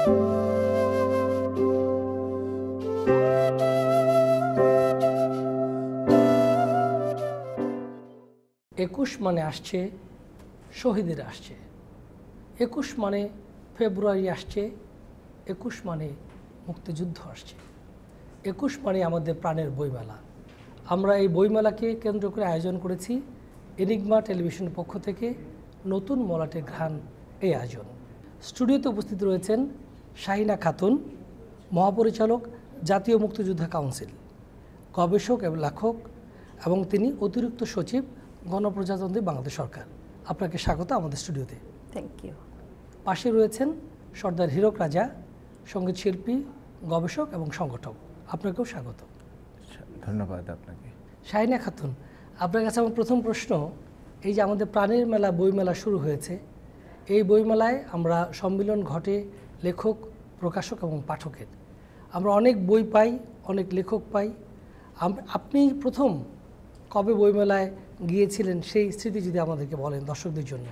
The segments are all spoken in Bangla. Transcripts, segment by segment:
একুশ মানে আসছে, শহীদের আসছে। 21 মানে ফেব্রুয়ারি আসছে, 21 মানে মুক্তিযুদ্ধ আসছে, 21 মানে আমাদের প্রাণের বইমেলা। আমরা এই বইমেলাকে কেন্দ্র করে আয়োজন করেছি এনিগমা টেলিভিশনের পক্ষ থেকে নতুন মলাটের ঘ্রাণ এই আয়োজন। স্টুডিওতে উপস্থিত রয়েছেন শাহিনা খাতুন, মহাপরিচালক, জাতীয় মুক্তিযোদ্ধা কাউন্সিল, গবেষক এবং লেখক, এবং তিনি অতিরিক্ত সচিব, গণপ্রজাতন্ত্রী বাংলাদেশ সরকার। আপনাকে স্বাগত আমাদের স্টুডিওতে। Thank you. পাশে রয়েছেন সর্দার হীরক রাজা, সঙ্গীত শিল্পী, গবেষক এবং সংগঠক। আপনাকেও স্বাগত। ধন্যবাদ আপনাকে। শাহিনা খাতুন, আপনার কাছে আমার প্রথম প্রশ্ন, এই যে আমাদের প্রাণের মেলা বইমেলা শুরু হয়েছে, এই বইমেলায় আমরা সম্মিলন ঘটে লেখক, প্রকাশক এবং পাঠকের। আমরা অনেক বই পাই, অনেক লেখক পাই। আপনি প্রথম কবে বইমেলায় গিয়েছিলেন সেই স্মৃতি যদি আমাদেরকে বলেন দর্শকদের জন্য।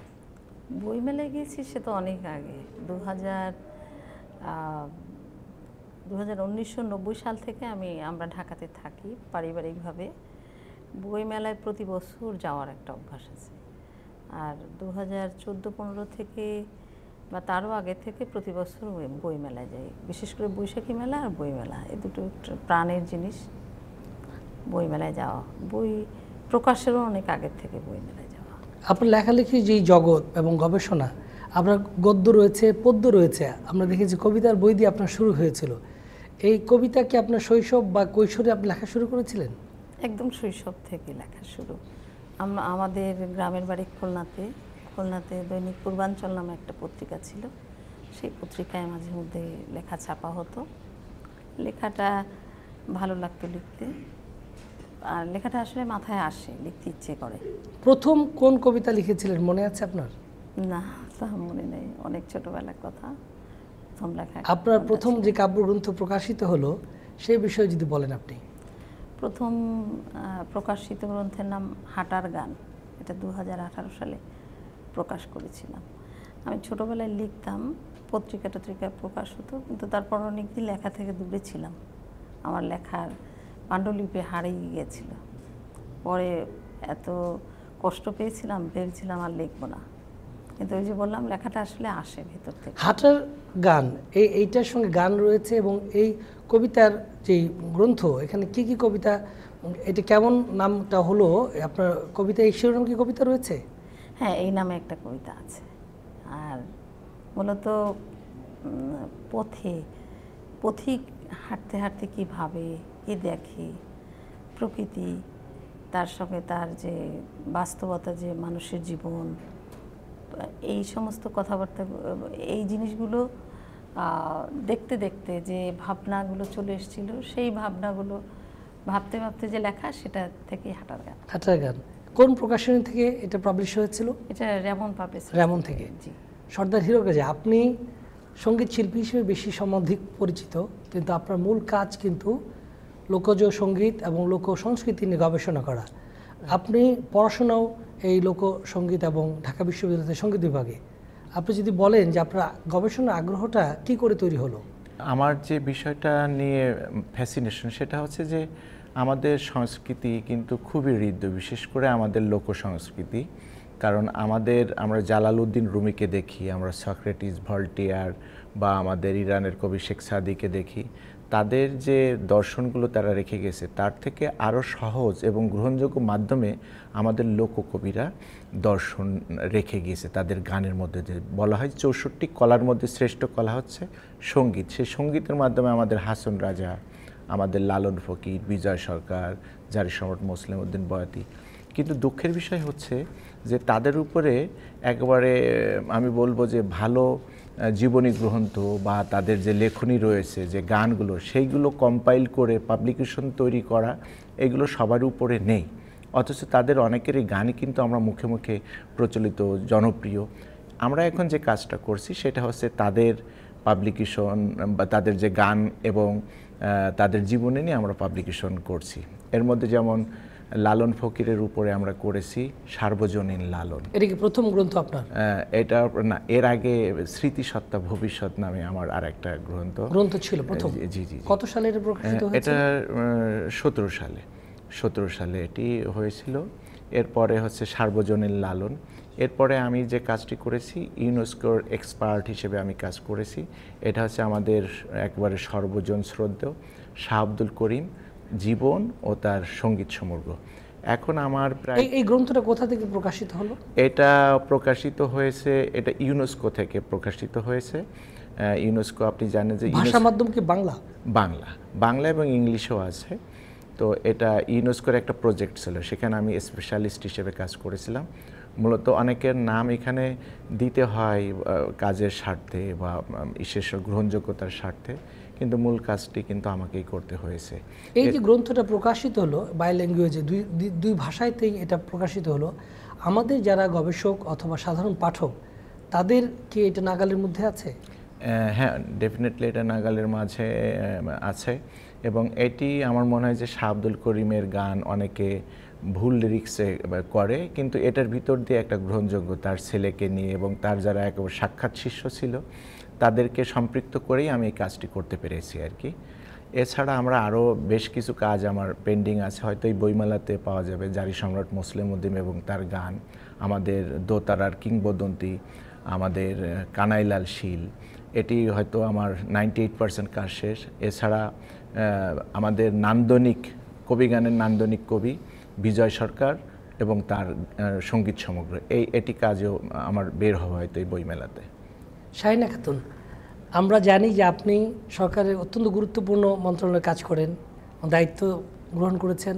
বইমেলায় গিয়েছি সে তো অনেক আগে, 1990 সাল থেকে আমরা ঢাকাতে থাকি পারিবারিকভাবে। বইমেলায় প্রতি বছর যাওয়ার একটা অভ্যাস আছে। আর 2014-15 থেকে বা তারও আগে থেকে প্রতি বছর বইমেলায় যাই, বিশেষ করে বৈশাখী মেলা আর বইমেলা, এই দুটো প্রাণের জিনিস। বইমেলায় যাওয়া, বই প্রকাশেরও অনেক আগের থেকে বইমেলায় যাওয়া। আপনার লেখালেখি যে জগৎ এবং গবেষণা, আপনার গদ্য রয়েছে, পদ্য রয়েছে, আমরা দেখেছি কবিতার বই দিয়ে আপনার শুরু হয়েছিল। এই কবিতা কি আপনার শৈশব বা কৈশোরে আপনি লেখা শুরু করেছিলেন? একদম শৈশব থেকে লেখা শুরু। আমাদের গ্রামের বাড়ি খুলনাতে। খুলনাতে দৈনিক পূর্বাঞ্চল নামে একটা পত্রিকা ছিল, সেই পত্রিকায় মাঝে মধ্যে লেখা ছাপা হতো। লেখাটা ভালো লাগতো লিখতে, আর লেখাটা আসলে মাথায় আসে, লিখতে ইচ্ছে করে। প্রথম কোন কবিতা লিখেছিলেন মনে আছে আপনার? না, তা মনে নেই, অনেক ছোটবেলার কথা। প্রথম লেখা, আপনার প্রথম যে কাব্যগ্রন্থ প্রকাশিত হলো সেই বিষয়ে যদি বলেন আপনি। প্রথম প্রকাশিত গ্রন্থের নাম হাঁটার গান, এটা 2018 সালে প্রকাশ করেছিলাম। আমি ছোটোবেলায় লিখতাম, পত্রিকা টত্রিকায় প্রকাশ হতো, কিন্তু তারপর অনেকদিন লেখা থেকে দূরে ছিলাম। আমার লেখার পাণ্ডুলিপি হারিয়ে গিয়েছিল। পরে এত কষ্ট পেয়েছিলাম, ভেবেছিলাম আর লিখবো না, কিন্তু ওই যে বললাম লেখাটা আসলে আসে ভেতর থেকে। হাঁটার গান, এইটার সঙ্গে গান রয়েছে, এবং এই কবিতার যে গ্রন্থ, এখানে কি কি কবিতা, এটা কেমন নামটা হলো আপনার কবিতা, এই শিরোনাম কি কবিতা রয়েছে? হ্যাঁ, এই নামে একটা কবিতা আছে। আর মূলত পথিক হাঁটতে হাঁটতে কী ভাবে, কী দেখে, প্রকৃতি, তার সঙ্গে তার যে বাস্তবতা, যে মানুষের জীবন, এই সমস্ত কথাবার্তা, এই জিনিসগুলো দেখতে দেখতে যে ভাবনাগুলো চলে এসেছিল, সেই ভাবনাগুলো ভাবতে ভাবতে যে লেখা, সেটা থেকেই হাঁটার গান। হাঁটার গান কোন প্রকাশনী থেকে এটা পাবলিশ হয়েছিল? এটা রেমন পাবলিশ। রেমন থেকে। জি। সর্দার হীরক রাজা, আপনি সঙ্গীত শিল্পী হিসেবে বেশি সমধিক পরিচিত, কিন্তু আপনার মূল কাজ কিন্তু লোকজ সঙ্গীত এবং লোক সংস্কৃতি নিয়ে গবেষণা করা। আপনি পড়াশোনাও এই লোকসঙ্গীত এবং ঢাকা বিশ্ববিদ্যালয়ের সঙ্গীত বিভাগে। আপনি যদি বলেন যে আপনার গবেষণার আগ্রহটা কি করে তৈরি হলো? আমার যে বিষয়টা নিয়ে ফ্যাসিনেশন, সেটা হচ্ছে যে আমাদের সংস্কৃতি কিন্তু খুবই হৃদ্য, বিশেষ করে আমাদের লোক সংস্কৃতি। কারণ আমরা জালালউদ্দিন রুমিকে দেখি, আমরা সক্রেটিস, ভল্টিয়ার বা আমাদের ইরানের কবি শেখ সাদিকে দেখি, তাদের যে দর্শনগুলো তারা রেখে গেছে, তার থেকে আরও সহজ এবং গ্রহণযোগ্য মাধ্যমে আমাদের লোককবিরা দর্শন রেখে গিয়েছে তাদের গানের মধ্যে। যে বলা হয় 64 কলার মধ্যে শ্রেষ্ঠ কলা হচ্ছে সঙ্গীত। সেই সঙ্গীতের মাধ্যমে আমাদের হাসন রাজা, আমাদের লালন ফকির, বিজয় সরকার, জারি সম্রাট মুসলিম উদ্দিন বয়াতি। কিন্তু দুঃখের বিষয় হচ্ছে যে তাদের উপরে একেবারে আমি বলবো যে ভালো জীবনী গ্রন্থ বা তাদের যে লেখনী রয়েছে, যে গানগুলো, সেইগুলো কম্পাইল করে পাবলিকেশন তৈরি করা, এগুলো সবার উপরে নেই। অথচ তাদের অনেকেরই গানই কিন্তু আমরা মুখে মুখে প্রচলিত, জনপ্রিয়। আমরা এখন যে কাজটা করছি সেটা হচ্ছে তাদের পাবলিকেশন বা তাদের যে গান এবং তাদের জীবনে নিয়ে আমরা পাবলিকেশন করছি। এর মধ্যে যেমন লালন ফকিরের উপরে আমরা করেছি সার্বজনীন লালন। এটা কি প্রথম গ্রন্থ আপনার? এটা না, এর আগে স্মৃতিসত্তা ভবিষ্যৎ নামে আমার আর একটা গ্রন্থ ছিল প্রথম। জি জি। কত সালে এটা প্রকাশিত হয়েছিল? এটা 17 সালে এটি হয়েছিল। এরপরে হচ্ছে সার্বজনীন লালন। এরপরে আমি যে কাজটি করেছি, ইউনেস্কোর এক্সপার্ট হিসেবে আমি কাজ করেছি। এটা হচ্ছে আমাদের একবারে সর্বজন শ্রদ্ধেয় শাহ আব্দুল করিম জীবন ও তার সঙ্গীত সমগ্র। এখন আমার প্রায় এই গ্রন্থটা কোথা থেকে প্রকাশিত হলো? এটা প্রকাশিত হয়েছে, এটা ইউনেস্কো থেকে প্রকাশিত হয়েছে। ইউনেস্কো আপনি জানেন যে ভাষা মাধ্যম কি বাংলা? বাংলা এবং ইংলিশও আছে। তো এটা ইউনেস্কোর একটা প্রজেক্ট ছিল, সেখানে আমি স্পেশালিস্ট হিসেবে কাজ করেছিলাম। মূলত অনেকের নাম এখানে দিতে হয় কাজের স্বার্থে বা বিশেষ গ্রহণযোগ্যতার স্বার্থে, কিন্তু মূল কাজটি কিন্তু আমাকেই করতে হয়েছে। এই যে গ্রন্থটা প্রকাশিত হলো বাই ল্যাঙ্গুয়েজে, দুই ভাষাতেই এটা প্রকাশিত হলো, আমাদের যারা গবেষক অথবা সাধারণ পাঠক তাদের কি এটা নাগালের মধ্যে আছে? হ্যাঁ, ডেফিনেটলি এটা নাগালের মাঝে আছে। এবং এটি আমার মনে হয় যে শাহ আব্দুল করিমের গান অনেকে ভুল লিরিক্সে করে, কিন্তু এটার ভিতর দিয়ে একটা গ্রহণযোগ্য তার ছেলেকে নিয়ে এবং তার যারা একেবারে সাক্ষাৎ শিষ্য ছিল তাদেরকে সম্পৃক্ত করেই আমি এই কাজটি করতে পেরেছি আর কি। এছাড়া আমরা আরও বেশ কিছু কাজ আমার পেন্ডিং আছে, হয়তো এই বইমেলাতে পাওয়া যাবে। জারি সম্রাট মুসলিম উদ্দিন এবং তার গান, আমাদের দোতারার কিংবদন্তি, আমাদের কানাইলাল শীল, এটি হয়তো আমার 98% কাজ শেষ। এছাড়া আমাদের নান্দনিক কবিগানের নান্দনিক কবি বিজয় সরকার এবং তার সঙ্গীত সমগ্র, এটি কাজও আমার বের হওয়া হয়তো এই বইমেলাতে। শাহিনা খাতুন, আমরা জানি যে আপনি সরকারের অত্যন্ত গুরুত্বপূর্ণ মন্ত্রণালয়ে কাজ করেন, দায়িত্ব গ্রহণ করেছেন।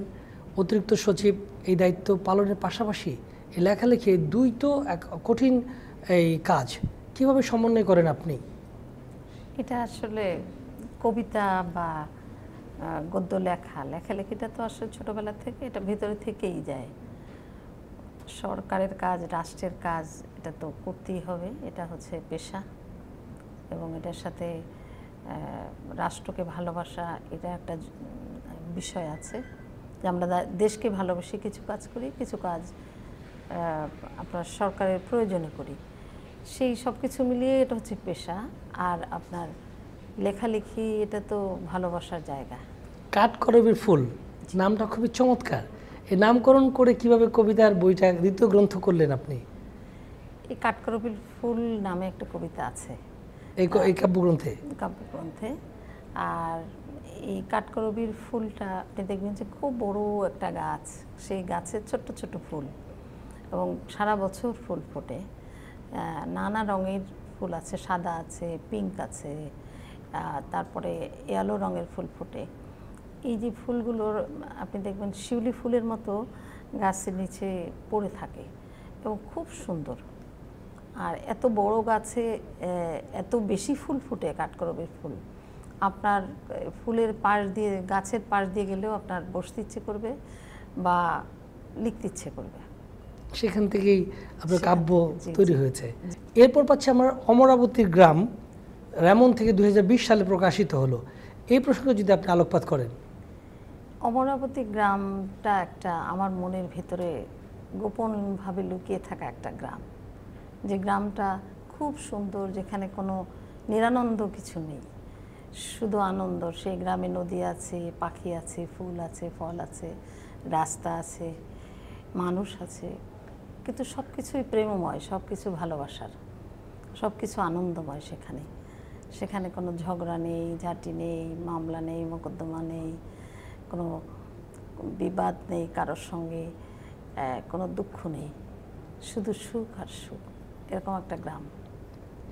অতিরিক্ত সচিব এই দায়িত্ব পালনের পাশাপাশি এই লেখালেখি দুই তো এক কঠিন এই কাজ, কিভাবে সমন্বয় করেন আপনি? এটা আসলে কবিতা বা গদ্য লেখালেখিটা তো আসলে ছোটোবেলা থেকে এটা ভিতরে থেকেই যায়। সরকারের কাজ, রাষ্ট্রের কাজ, এটা তো করতেই হবে, এটা হচ্ছে পেশা। এবং এটার সাথে রাষ্ট্রকে ভালোবাসা, এটা একটা বিষয় আছে যে আমরা দেশকে ভালোবেসে কিছু কাজ করি, কিছু কাজ আপনার সরকারের প্রয়োজনে করি। সেই সব কিছু মিলিয়ে এটা হচ্ছে পেশা। আর আপনার লেখালেখি এটা তো ভালোবাসার জায়গা। কাঠকরবীর ফুল নামটা খুবই চমৎকার। এই নামকরণ করে কিভাবে কবিতার বইটা দ্বিতীয় গ্রন্থ করলেন আপনি? এই কাঠকরবীর ফুল নামে একটা কবিতা আছে এই কাব্যগ্রন্থে। আর এই কাঠকরবীর ফুলটা আপনি দেখবেন যে খুব বড় একটা গাছ, সেই গাছের ছোট্ট ছোট্ট ফুল এবং সারা বছর ফুল ফোটে। নানা রঙের ফুল আছে, সাদা আছে, পিঙ্ক আছে, তারপরে ইয়েলো রঙের ফুল ফোটে। এই যে ফুলগুলোর আপনি দেখবেন শিউলি ফুলের মতো গাছের নিচে পড়ে থাকে এবং খুব সুন্দর। আর এত বড় গাছে এত বেশি ফুল ফুটে কাঠকরবীর ফুল, আপনার ফুলের পাশ দিয়ে, গাছের পাশ দিয়ে গেলেও আপনার বসতে ইচ্ছে করবে বা লিখতে ইচ্ছে করবে। সেখান থেকেই আপনার কাব্য তৈরি হয়েছে। এরপর পাচ্ছি আমার অমরাবতীর গ্রাম, রেমন থেকে 2020 সালে প্রকাশিত হলো। এই প্রসঙ্গে যদি আপনি আলোকপাত করেন। অমরাবতী গ্রামটা একটা আমার মনের ভিতরে গোপনভাবে লুকিয়ে থাকা একটা গ্রাম, যে গ্রামটা খুব সুন্দর, যেখানে কোনো নিরানন্দ কিছু নেই, শুধু আনন্দ। সেই গ্রামে নদী আছে, পাখি আছে, ফুল আছে, ফল আছে, রাস্তা আছে, মানুষ আছে, কিন্তু সব কিছুই প্রেমময়, সব কিছু ভালোবাসার, সব কিছু আনন্দময়। সেখানে কোনো ঝগড়া নেই, ঝাঁটি নেই, মামলা নেই, মোকদ্দমা নেই, কোনো বিবাদ নেই কারোর সঙ্গে, কোনো দুঃখ নেই, শুধু সুখ আর সুখ। এরকম একটা গ্রাম।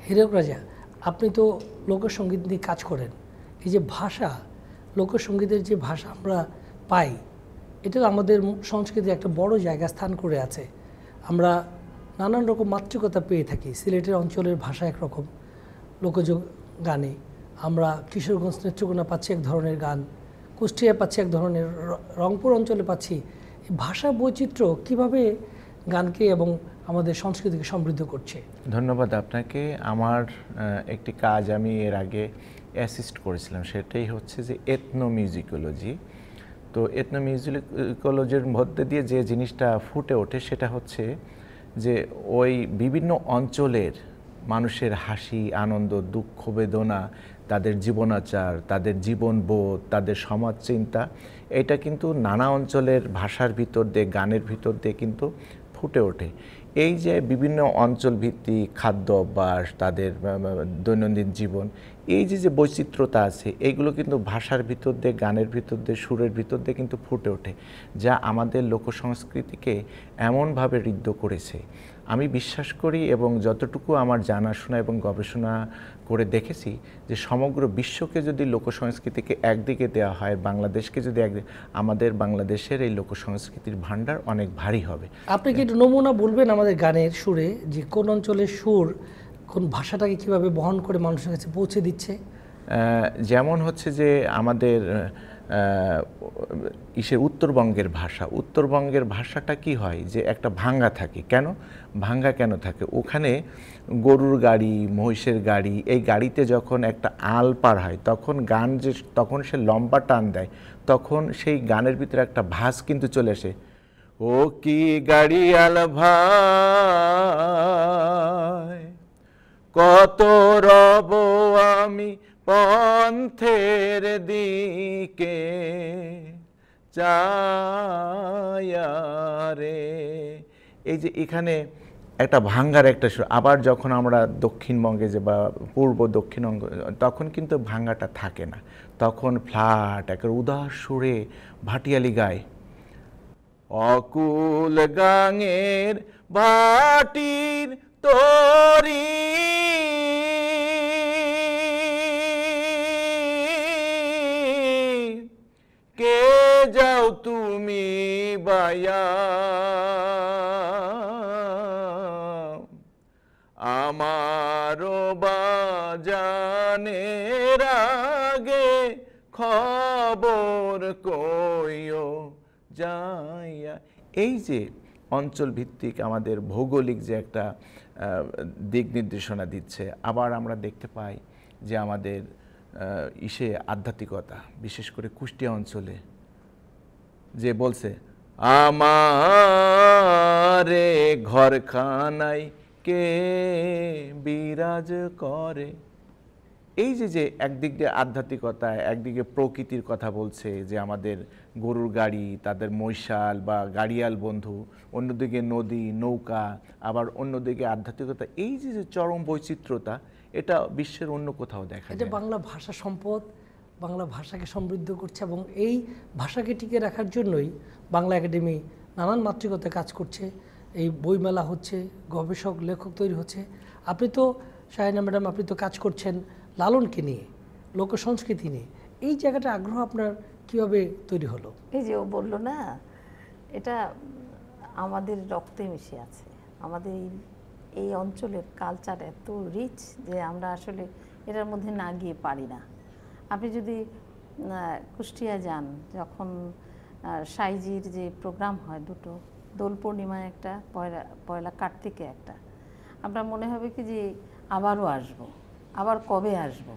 হীরক রাজা, আপনি তো লোকসঙ্গীত নিয়ে কাজ করেন। এই যে ভাষা, লোকসঙ্গীতের যে ভাষা আমরা পাই, এটা আমাদের সংস্কৃতি একটা বড় জায়গা স্থান করে আছে। আমরা নানান রকম মাতৃকতা পেয়ে থাকি। সিলেটের অঞ্চলের ভাষা একরকম লোকজ গানে, আমরা কিশোরগঞ্জ নেত্রকোনা পাচ্ছি এক ধরনের গান, কুষ্টিয়া পাচ্ছি এক ধরনের, রংপুর অঞ্চলে পাচ্ছি। ভাষা বৈচিত্র্য কিভাবে গানকে এবং আমাদের সংস্কৃতিকে সমৃদ্ধ করছে? ধন্যবাদ আপনাকে। আমার একটি কাজ আমি এর আগে অ্যাসিস্ট করেছিলাম, সেটাই হচ্ছে যে এথনো মিউজিকোলজি। তো এথনোমিউজিকোলজির মধ্যে দিয়ে যে জিনিসটা ফুটে ওঠে সেটা হচ্ছে যে ওই বিভিন্ন অঞ্চলের মানুষের হাসি, আনন্দ, দুঃখ, বেদনা, তাদের জীবনাচার, তাদের জীবনবোধ, তাদের সমাজ চিন্তা, এটা কিন্তু নানা অঞ্চলের ভাষার ভিতর দিয়ে, গানের ভিতর দিয়ে কিন্তু ফুটে ওঠে। এই যে বিভিন্ন অঞ্চল ভিত্তিক খাদ্য অভ্যাস, তাদের দৈনন্দিন জীবন, এই যে বৈচিত্র্যতা আছে, এইগুলো কিন্তু ভাষার ভিতর দিয়ে, গানের ভিতর দিয়ে, সুরের ভিতর দিয়ে কিন্তু ফুটে ওঠে, যা আমাদের লোকসংস্কৃতিকে এমনভাবে ঋদ্ধ করেছে। আমি বিশ্বাস করি এবং যতটুকু আমার জানাশোনা এবং গবেষণা করে দেখেছি যে সমগ্র বিশ্বকে যদি লোকসংস্কৃতিকে একদিকে দেওয়া হয়, বাংলাদেশকে যদি একদিকে, আমাদের বাংলাদেশের এই লোকসংস্কৃতির ভাণ্ডার অনেক ভারী হবে। আপনি কি একটু নমুনা বলবেন আমাদের গানের সুরে, যে কোন অঞ্চলের সুর কোন ভাষাটাকে কিভাবে বহন করে মানুষের কাছে পৌঁছে দিচ্ছে? যেমন হচ্ছে যে আমাদের উত্তরবঙ্গের ভাষাটা কি হয় যে একটা ভাঙ্গা থাকে। কেন ভাঙ্গা কেন থাকে? ওখানে গরুর গাড়ি, মহিষের গাড়ি, এই গাড়িতে যখন একটা আল পার হয় তখন সে লম্বা টান দেয়, তখন সেই গানের ভিতরে একটা ভাস কিন্তু চলে আসে। ও কি গাড়ি আল ভাই, কত রব আমি পন্থের দিকে চায়া রে। এই যে এখানে একটা ভাঙ্গার একটা সুর। আবার যখন আমরা দক্ষিণবঙ্গে যে বা পূর্ব দক্ষিণবঙ্গ, তখন কিন্তু ভাঙ্গাটা থাকে না, তখন ফ্ল্যাট একটা উদাস সুরে ভাটিয়ালি গায়। অকুল গাঙের ভাটির তরি কে যাও তুমি বায়া, আমারও বাজানের আগে খবর কইও যাইয়া। এই যে অঞ্চল ভিত্তিক আমাদের ভৌগোলিক যে একটা দিক নির্দেশনা দিচ্ছে। আবার আমরা দেখতে পাই যে আমাদের আধ্যাত্মিকতা, বিশেষ করে কুষ্টিয়া অঞ্চলে যে বলছে আমারে ঘরখানায় কে বিরাজ করে। এই যে একদিক দিয়ে আধ্যাত্মিকতা, একদিকে প্রকৃতির কথা বলছে যে আমাদের গরুর গাড়ি, তাদের মৈশাল বা গাড়িয়াল বন্ধু, অন্যদিকে নদী, নৌকা, আবার অন্যদিকে আধ্যাত্মিকতা। এই যে চরম বৈচিত্র্যতা, এটা বিশ্বের অন্য কোথাও দেখা যায়। এটা বাংলা ভাষা সম্পদ, বাংলা ভাষাকে সমৃদ্ধ করছে, এবং এই ভাষাকে টিকে রাখার জন্যই বাংলা একাডেমি নানান মাতৃকতায় কাজ করছে। এই বইমেলা হচ্ছে, গবেষক লেখক তৈরি হচ্ছে। আপনি তো শাহিনা ম্যাডাম, আপনি তো কাজ করছেন লালনকে নিয়ে, লোকসংস্কৃতি নিয়ে। এই জায়গাটা আগ্রহ আপনার কিভাবে তৈরি হলো? এই যে ও বললো না, এটা আমাদের রক্তে মিশে আছে। আমাদের এই অঞ্চলের কালচার এত রিচ যে আমরা আসলে এটার মধ্যে না গিয়ে পারি না। আপনি যদি কুষ্টিয়া যান, যখন সাইজির যে প্রোগ্রাম হয় দুটো, দোল পূর্ণিমায় একটা, পয়লা কার্তিকে একটা, আমরা মনে হবে কি যে আবারও আসবো, আবার কবে আসবো।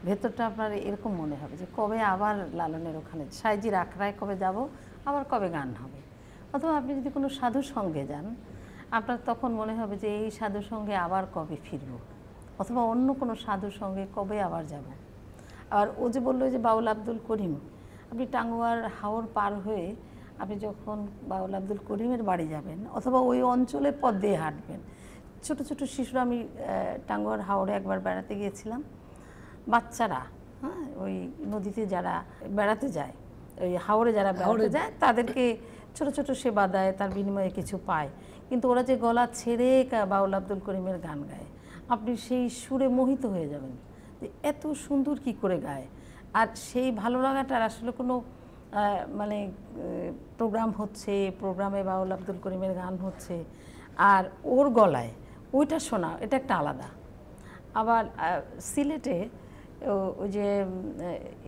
ভেতরটা আপনার এরকম মনে হবে যে কবে আবার লালনের ওখানে সাইজির আখড়ায় কবে যাব, আবার কবে গান হবে। অথবা আপনি যদি কোনো সাধুর সঙ্গে যান, আপনার তখন মনে হবে যে এই সাধুর সঙ্গে আবার কবে ফিরব, অথবা অন্য কোনো সাধুর সঙ্গে কবে আবার যাব। আর ও যে বললো যে বাউল আব্দুল করিম, আপনি টাঙ্গুয়ার হাওর পার হয়ে আপনি যখন বাউল আব্দুল করিমের বাড়ি যাবেন, অথবা ওই অঞ্চলের পথ দিয়ে হাঁটবেন, ছোট ছোট শিশুরা, আমি টাঙ্গুয়ার হাওরে একবার বেড়াতে গিয়েছিলাম, বাচ্চারা, হ্যাঁ, ওই নদীতে যারা বেড়াতে যায়, ওই হাওরে যারা বেড়াতে যায়, তাদেরকে ছোট ছোট সেবা দেয়, তার বিনিময়ে কিছু পায়। কিন্তু ওরা যে গলা ছেড়ে বাউল আব্দুল করিমের গান গায়, আপনি সেই সুরে মোহিত হয়ে যাবেন যে এত সুন্দর কি করে গায়। আর সেই ভালো লাগাটার আসলে কোনো মানে প্রোগ্রাম হচ্ছে, প্রোগ্রামে বাউল আব্দুল করিমের গান হচ্ছে, আর ওর গলায় ওইটা শোনা, এটা একটা আলাদা। আবার সিলেটে ওই যে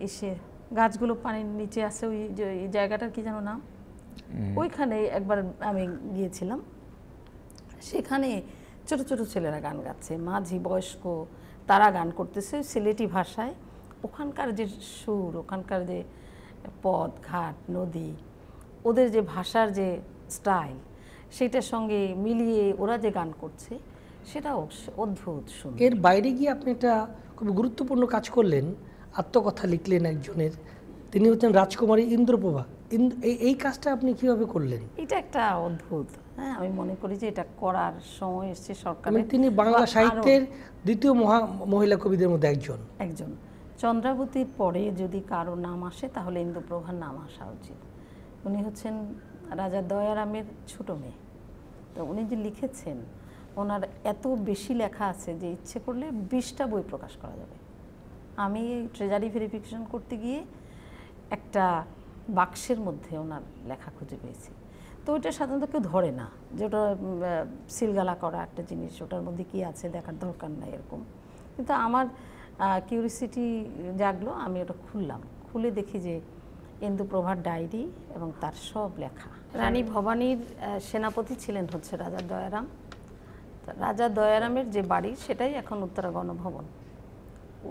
এসে গাছগুলো পানির নিচে আছে, ওই যে জায়গাটার কি যেন নাম, ওইখানে একবার আমি গিয়েছিলাম। সেখানে ছোট ছোট ছেলেরা গান গাচ্ছে, মাঝি বয়স্ক, তারা গান করতেছে সিলেটি ভাষায়। ওখানকার যে সুর, ওখানকার যে পথ ঘাট নদী, ওদের যে ভাষার যে স্টাইল, সেটার সঙ্গে মিলিয়ে ওরা যে গান করছে সেটা অদ্ভুত সুন্দর। এর বাইরে গিয়ে আপনি একটা খুব গুরুত্বপূর্ণ কাজ করলেন, আত্মকথা লিখলেন একজনের, তিনি হচ্ছেন রাজকুমারী ইন্দ্রপ্রভা। এই কাজটা আপনি কিভাবে করলেন? এটা একটা অদ্ভুত, হ্যাঁ, আমি মনে করি যে এটা করার সময় এসছে সরকারের। মানে তিনি বাংলা সাহিত্যের দ্বিতীয় মহিলা কবিদের মধ্যে একজন। চন্দ্রাবতীর পরে যদি কারো নাম আসে তাহলে ইন্দ্রপ্রভার নাম আসা উচিত। উনি হচ্ছেন রাজা দয়ারামের ছোট মেয়ে। তো উনি যে লিখেছেন, ওনার এত বেশি লেখা আছে যে ইচ্ছে করলে 20টা বই প্রকাশ করা যাবে। আমি ট্রেজারি ভেরিফিকেশন করতে গিয়ে একটা বাক্সের মধ্যে ওনার লেখা খুঁজে পেয়েছি। তো ওইটা সাধারণত কেউ ধরে না, যে ওটা সিলগালা করা একটা জিনিস, ওটার মধ্যে কী আছে দেখার দরকার নাই এরকম। কিন্তু আমার কিউরিসিটি জাগলো, আমি ওটা খুলে দেখি যে ইন্দ্রপ্রভার ডায়েরি এবং তার সব লেখা। রানী ভবানীর সেনাপতি ছিলেন হচ্ছে রাজা দয়ারাম। রাজা দয়ারামের যে বাড়ি সেটাই এখন উত্তরা গণভবন।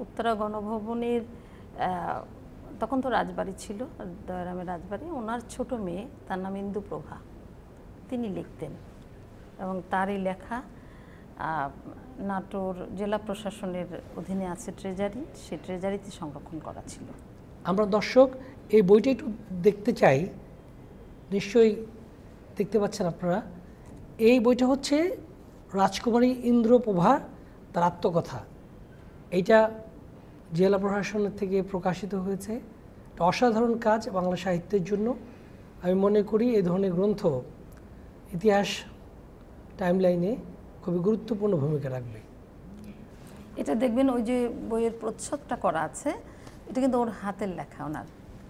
উত্তরা গণভবনের তখন তো রাজবাড়ি ছিল, দয়ারামের রাজবাড়ি। ওনার ছোট মেয়ে, তার নাম ইন্দুপ্রভা, তিনি লিখতেন এবং তারই লেখা নাটোর জেলা প্রশাসনের অধীনে আছে ট্রেজারি, সেই ট্রেজারিতে সংরক্ষণ করা ছিল। আমরা দর্শক এই বইটা একটু দেখতে চাই, নিশ্চয়ই দেখতে পাচ্ছেন আপনারা। এই বইটা হচ্ছে রাজকুমারী ইন্দ্রপ্রভা, তার আত্মকথা। এইটা জেলা প্রশাসনের থেকে প্রকাশিত হয়েছে। একটা অসাধারণ কাজ বাংলা সাহিত্যের জন্য। আমি মনে করি এই ধরনের গ্রন্থ ইতিহাস টাইমলাইনে খুবই গুরুত্বপূর্ণ ভূমিকা রাখবে। এটা দেখবেন ওই যে বইয়ের প্রচ্ছদটা করা আছে, এটা কিন্তু ওর হাতের লেখা, ওনার,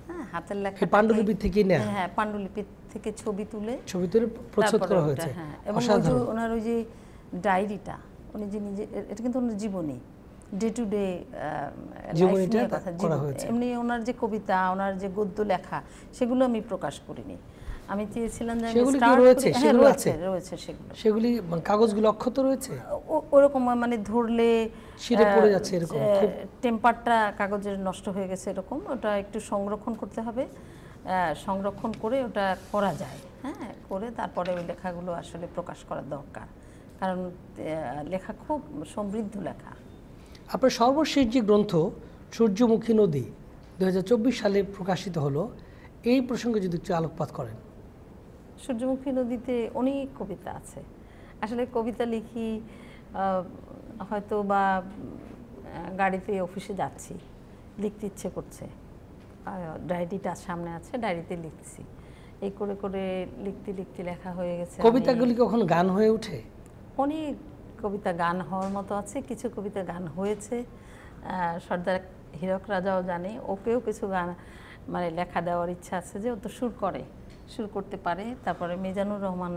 হ্যাঁ, হাতের লেখা, পাণ্ডুলিপি থেকে নেয়া। হ্যাঁ, পাণ্ডুলিপি থেকে ছবি তুলে প্রচ্ছদ করা হয়েছে। হ্যাঁ, এবং ওনার ওই যে ডায়েরিটা, উনি যে নিজে, এটা কিন্তু ওনার জীবনী, ডে টু ডে জীবনীটা করা হয়েছে। এমনি ওনার যে কবিতা, ওনার যে গদ্য লেখা, সেগুলো আমি প্রকাশ করিনি। আমি চেয়েছিলাম যে সেগুলি কাগজগুলো অক্ষত রয়েছে, ওরকম মানে ধরলে ছিঁড়ে পড়ে যাচ্ছে এরকম, টেম্পারটা কাগজের নষ্ট হয়ে গেছে এরকম। ওটা একটু সংরক্ষণ করতে হবে, সংরক্ষণ করে ওটা করা যায়, হ্যাঁ, করে তারপরে ওই লেখাগুলো আসলে প্রকাশ করার দরকার, কারণ লেখা খুব সমৃদ্ধ লেখা। আপনার সর্বশেষ যে গ্রন্থ সূর্যমুখী নদী 2024 সালে প্রকাশিত হলো, এই প্রসঙ্গে যদি একটু আলোকপাত করেন। সূর্যমুখী নদীতে অনেক কবিতা আছে। আসলে কবিতা লিখি হয়তো বা গাড়িতে অফিসে যাচ্ছি, লিখতে ইচ্ছে করছে, ডায়েরিটা সামনে আছে, ডায়েরিতে লিখছি, এই করে করে লিখতে লিখতে লেখা হয়ে গেছে। কবিতাগুলি কখন গান হয়ে ওঠে? অনেক কবিতা গান হওয়ার মতো আছে, কিছু কবিতা গান হয়েছে। সর্দার হীরক রাজাও জানে, ওকেও কিছু গান মানে লেখা দেওয়ার ইচ্ছা আছে, যে ও তো সুর করতে পারে। তারপরে মিজানুর রহমান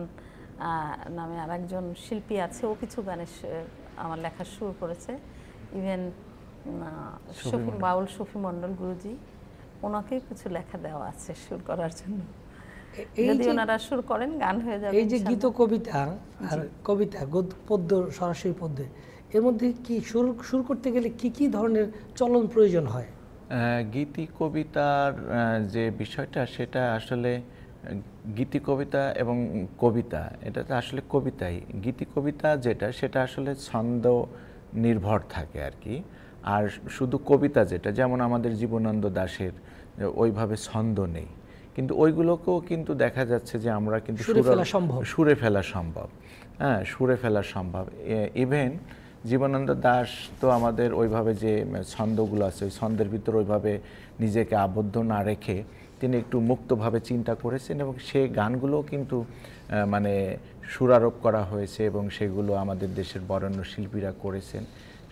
নামে আরেকজন শিল্পী আছে, ও কিছু গানের আমার লেখার সুর করেছে। ইভেন বাউল শফি মণ্ডল গুরুজি, ওনাকে কিছু লেখা দেওয়া আছে সুর করার জন্য। যদি ওনারা সুর করেন গান হয়ে যাবে। এই যে গীত কবিতা আর কবিতা পদ্য, সরাসরি পদ্য, এর মধ্যে কি সুর করতে গেলে কি কি ধরনের চলন প্রয়োজন হয়? গীতি কবিতার যে বিষয়টা, সেটা আসলে গীতি কবিতা এবং কবিতা, এটা তো আসলে কবিতাই। গীতি কবিতা যেটা, সেটা আসলে ছন্দ নির্ভর থাকে আর কি। আর শুধু কবিতা যেটা, যেমন আমাদের জীবনানন্দ দাশের ওইভাবে ছন্দ নেই, কিন্তু ওইগুলোকেও কিন্তু দেখা যাচ্ছে যে আমরা কিন্তু সুরে ফেলা সম্ভব, হ্যাঁ, সুরে ফেলা সম্ভব। ইভেন জীবনানন্দ দাশ তো আমাদের ওইভাবে যে ছন্দগুলো আছে, ওই ছন্দের ভিতর ওইভাবে নিজেকে আবদ্ধ না রেখে তিনি একটু মুক্তভাবে চিন্তা করেছেন, এবং সেই গানগুলোও কিন্তু মানে সুরারোপ করা হয়েছে, এবং সেগুলো আমাদের দেশের বরেণ্য শিল্পীরা করেছেন।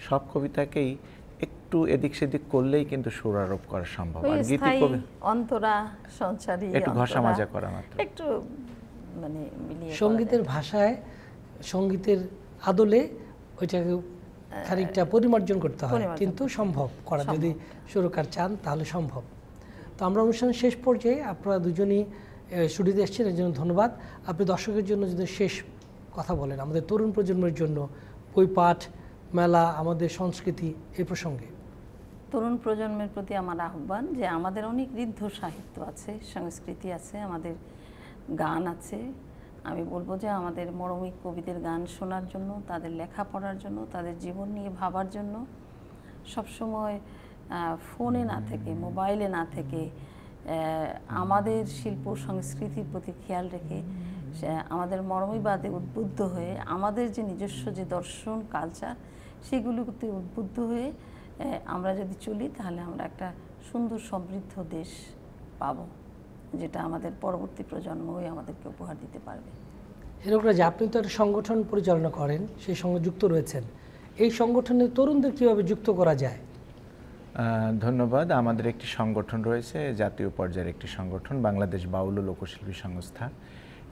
সব কবিতাকেই একটু এদিক সেদিক করলেই কিন্তু সুরারোপ করা সম্ভব। আর গীতি অন্তরা সঞ্চারী একটু ঘষা মাজা করা মাত্র, একটু মানে মিলিয়ে সঙ্গীতের ভাষায়, সঙ্গীতের আদলে ওইটাকে খানিকটা পরিমার্জন করতে হয়, কিন্তু সম্ভব করা, যদি সুরকার চান তাহলে সম্ভব। তো আমরা অনুষ্ঠানের শেষ পর্যায়ে, আপনারা দুজনই স্টুডিওতে এসেছেন, এর জন্য ধন্যবাদ। আপনি দর্শকের জন্য যদি শেষ কথা বলেন, আমাদের তরুণ প্রজন্মের জন্য বই পাঠ, মেলা, আমাদের সংস্কৃতি, এই প্রসঙ্গে। তরুণ প্রজন্মের প্রতি আমার আহ্বান যে আমাদের অনেক ঋদ্ধ সাহিত্য আছে, সংস্কৃতি আছে, আমাদের গান আছে। আমি বলবো যে আমাদের মরমী কবিদের গান শোনার জন্য, তাদের লেখা পড়ার জন্য, তাদের জীবন নিয়ে ভাবার জন্য, সবসময় ফোনে না থেকে, মোবাইলে না থেকে আমাদের শিল্প সংস্কৃতির প্রতি খেয়াল রেখে আমাদের মরমীবাদে উদ্বুদ্ধ হয়ে আমাদের যে নিজস্ব যে দর্শন কালচার সেগুলোতে উদ্বুদ্ধ হয়ে আমরা যদি চলি তাহলে আমরা একটা সুন্দর সমৃদ্ধ দেশ পাবো, যেটা আমাদের পরবর্তী প্রজন্মই আমাদেরকে উপহার দিতে পারবে। হীরক রাজা, আপনি তো একটা সংগঠন পরিচালনা করেন, সেই সঙ্গে যুক্ত রয়েছেন, এই সংগঠনে তরুণদের কীভাবে যুক্ত করা যায়? ধন্যবাদ। আমাদের একটি সংগঠন রয়েছে, জাতীয় পর্যায়ের একটি সংগঠন, বাংলাদেশ বাউল ও লোকশিল্পী সংস্থা।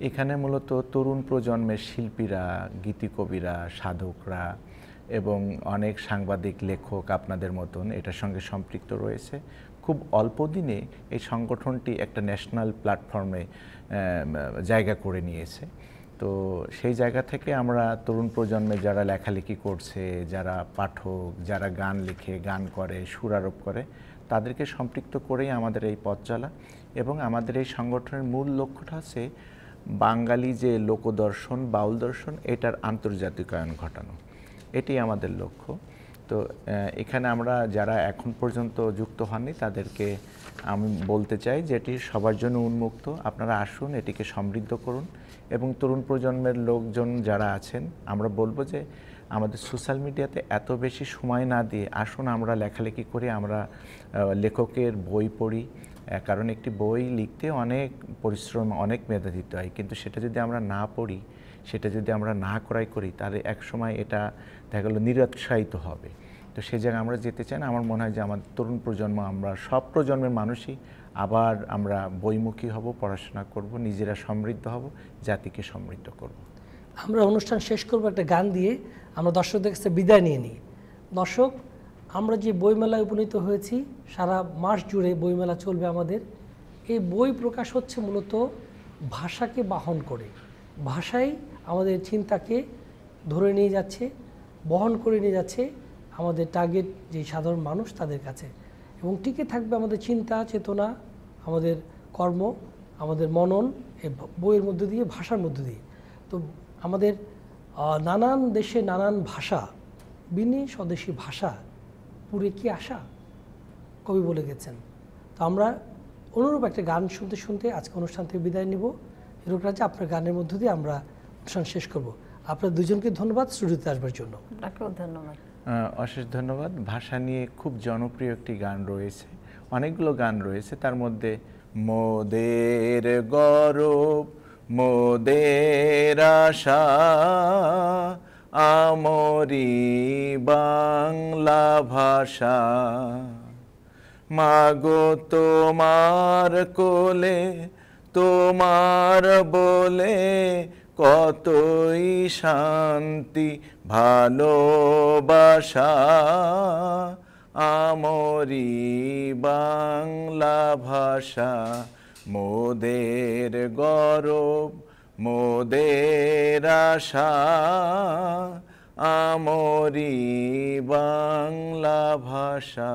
এখানে মূলত তরুণ প্রজন্মের শিল্পীরা, গীতিকবিরা, সাধকরা এবং অনেক সাংবাদিক, লেখক আপনাদের মতন এটার সঙ্গে সম্পৃক্ত রয়েছে। খুব অল্প দিনে এই সংগঠনটি একটা ন্যাশনাল প্ল্যাটফর্মে জায়গা করে নিয়েছে। তো সেই জায়গা থেকে আমরা তরুণ প্রজন্মে যারা লেখালেখি করছে, যারা পাঠক, যারা গান লিখে, গান করে, সুর আরোপ করে, তাদেরকে সম্পৃক্ত করেই আমাদের এই পথ চলা। এবং আমাদের এই সংগঠনের মূল লক্ষ্যটা হচ্ছে বাঙালি যে লোকদর্শন, বাউল দর্শন, এটার আন্তর্জাতিকায়ন ঘটানো, এটি আমাদের লক্ষ্য। তো এখানে আমরা যারা এখন পর্যন্ত যুক্ত হননি তাদেরকে আমি বলতে চাই যে এটি সবার জন্য উন্মুক্ত। আপনারা আসুন, এটিকে সমৃদ্ধ করুন। এবং তরুণ প্রজন্মের লোকজন যারা আছেন, আমরা বলবো যে আমাদের সোশ্যাল মিডিয়াতে এত বেশি সময় না দিয়ে আসুন আমরা লেখালেখি করি, আমরা লেখকের বই পড়ি। কারণ একটি বই লিখতে অনেক পরিশ্রম, অনেক মেধা দিতে হয়, কিন্তু সেটা যদি আমরা না পড়ি, সেটা যদি আমরা না ক্রয় করি, তাহলে একসময় এটা দেখা গেলো নিরুৎসাহিত হবে। তো সেই জায়গায় আমরা যেতে চাই না। আমার মনে হয় যে আমার তরুণ প্রজন্ম, আমরা সব প্রজন্মের মানুষই আবার আমরা বইমুখী হব, পড়াশোনা করব, নিজেরা সমৃদ্ধ হব, জাতিকে সমৃদ্ধ করব। আমরা অনুষ্ঠান শেষ করব একটা গান দিয়ে, আমরা দর্শকদের কাছে বিদায় নিয়ে নিই। দর্শক, আমরা যে বইমেলায় উপনীত হয়েছি, সারা মাস জুড়ে বইমেলা চলবে আমাদের। এই বই প্রকাশ হচ্ছে মূলত ভাষাকে বাহন করে। ভাষাই আমাদের চিন্তাকে ধরে নিয়ে যাচ্ছে, বহন করে নিয়ে যাচ্ছে আমাদের টার্গেট যে সাধারণ মানুষ তাদের কাছে, এবং টিকে থাকবে আমাদের চিন্তা চেতনা, আমাদের কর্ম, আমাদের মনন এই বইয়ের মধ্য দিয়ে, ভাষার মধ্য দিয়ে। তো আমাদের নানান দেশে নানান ভাষা, বিনি স্বদেশী ভাষা, পুরে কি আশা, কবি বলে গেছেন। তো আমরা অনুরূপ একটা গান শুনতে শুনতে আজকে অনুষ্ঠান থেকে বিদায় নিব। হীরক রাজা, আপনার গানের মধ্য দিয়ে আমরা অনুষ্ঠান শেষ করব। আপনার দুজনকে ধন্যবাদ স্টুডিওতে আসবার জন্য। আপনাকেও ধন্যবাদ। অশেষ ধন্যবাদ। ভাষা নিয়ে খুব জনপ্রিয় একটি গান রয়েছে, অনেকগুলো গান রয়েছে, তার মধ্যে মোদের গরব, মোদের আশা, আমরি বাংলা ভাষা, মাগো তোমার কোলে, তোমার বলে কতই শান্তি ভালোবাসা, আমরি বাংলা ভাষা, মোদের গরব, মোদের আশা, আমরি বাংলা ভাষা।